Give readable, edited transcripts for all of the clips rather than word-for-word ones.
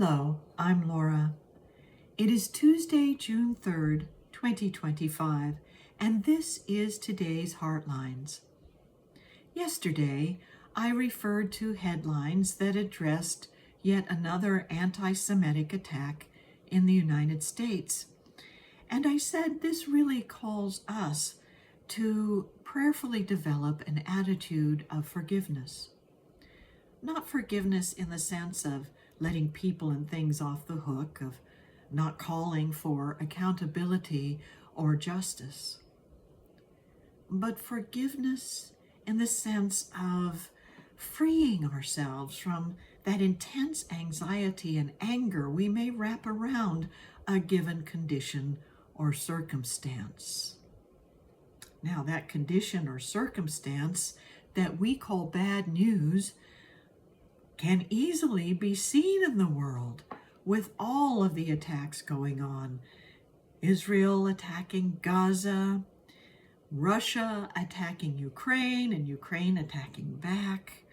Hello, I'm Laura. It is Tuesday, June 3rd, 2025, and this is today's Heartlines. Yesterday, I referred to headlines that addressed yet another anti-Semitic attack in the United States. And I said this really calls us to prayerfully develop an attitude of forgiveness. Not forgiveness in the sense of letting people and things off the hook, of not calling for accountability or justice, but forgiveness in the sense of freeing ourselves from that intense anxiety and anger we may wrap around a given condition or circumstance. Now, that condition or circumstance that we call bad news can easily be seen in the world with all of the attacks going on. Israel attacking Gaza, Russia attacking Ukraine, and Ukraine attacking back,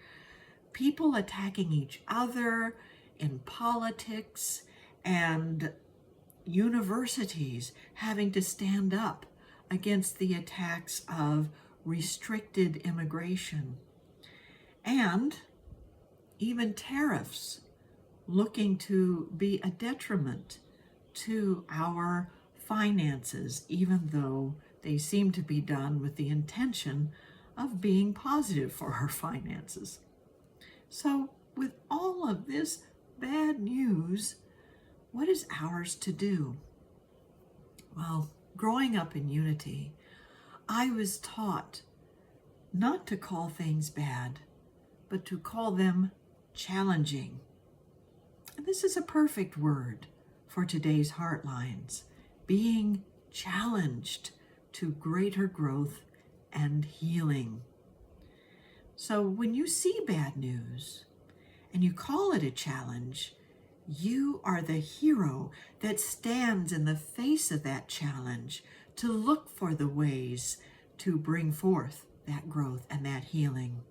people attacking each other in politics, and universities having to stand up against the attacks of restricted immigration, and even tariffs looking to be a detriment to our finances, even though they seem to be done with the intention of being positive for our finances. So, with all of this bad news, what is ours to do? Well, growing up in Unity, I was taught not to call things bad, but to call them challenging. And this is a perfect word for today's Heartlines, being challenged to greater growth and healing. So when you see bad news and you call it a challenge, you are the hero that stands in the face of that challenge to look for the ways to bring forth that growth and that healing.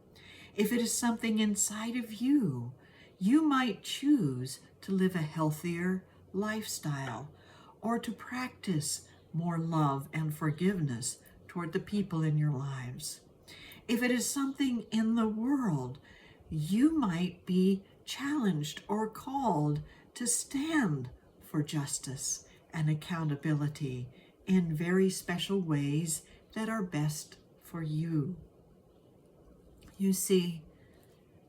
If it is something inside of you, you might choose to live a healthier lifestyle or to practice more love and forgiveness toward the people in your lives. If it is something in the world, you might be challenged or called to stand for justice and accountability in very special ways that are best for you. You see,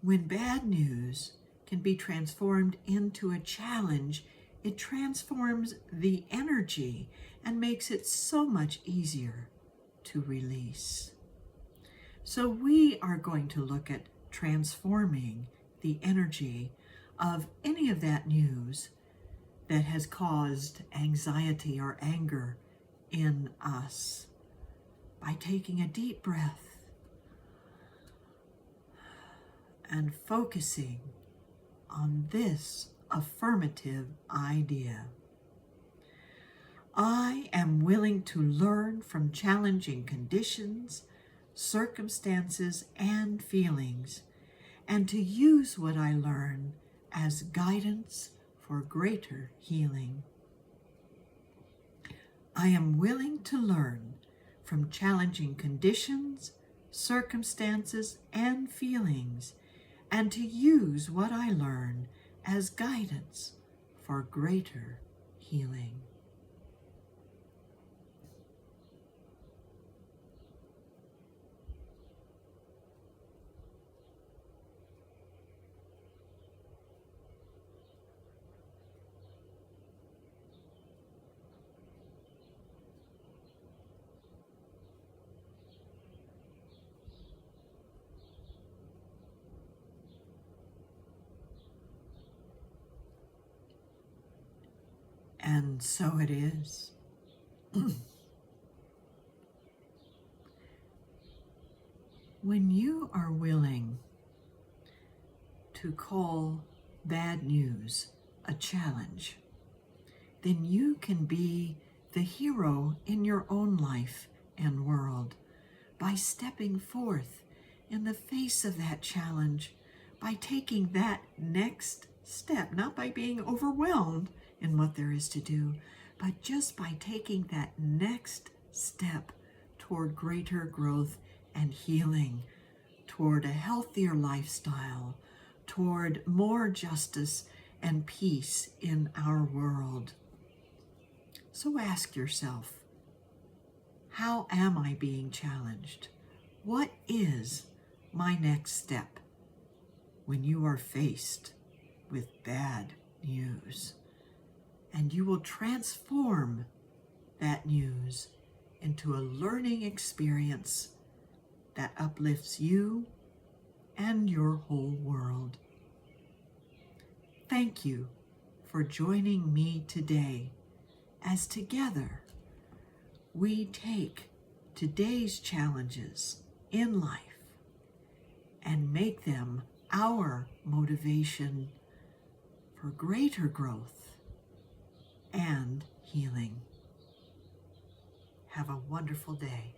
when bad news can be transformed into a challenge, it transforms the energy and makes it so much easier to release. So we are going to look at transforming the energy of any of that news that has caused anxiety or anger in us by taking a deep breath and focusing on this affirmative idea. I am willing to learn from challenging conditions, circumstances, and feelings, and to use what I learn as guidance for greater healing. I am willing to learn from challenging conditions, circumstances, and feelings, and to use what I learn as guidance for greater healing. And so it is. When you are willing to call bad news a challenge, then you can be the hero in your own life and world by stepping forth in the face of that challenge, by taking that next step, not by being overwhelmed in what there is to do, but just by taking that next step toward greater growth and healing, toward a healthier lifestyle, toward more justice and peace in our world. So ask yourself, how am I being challenged? What is my next step when you are faced with bad news? And you will transform that news into a learning experience that uplifts you and your whole world. Thank you for joining me today as together we take today's challenges in life and make them our motivation for greater growth and healing. Have a wonderful day.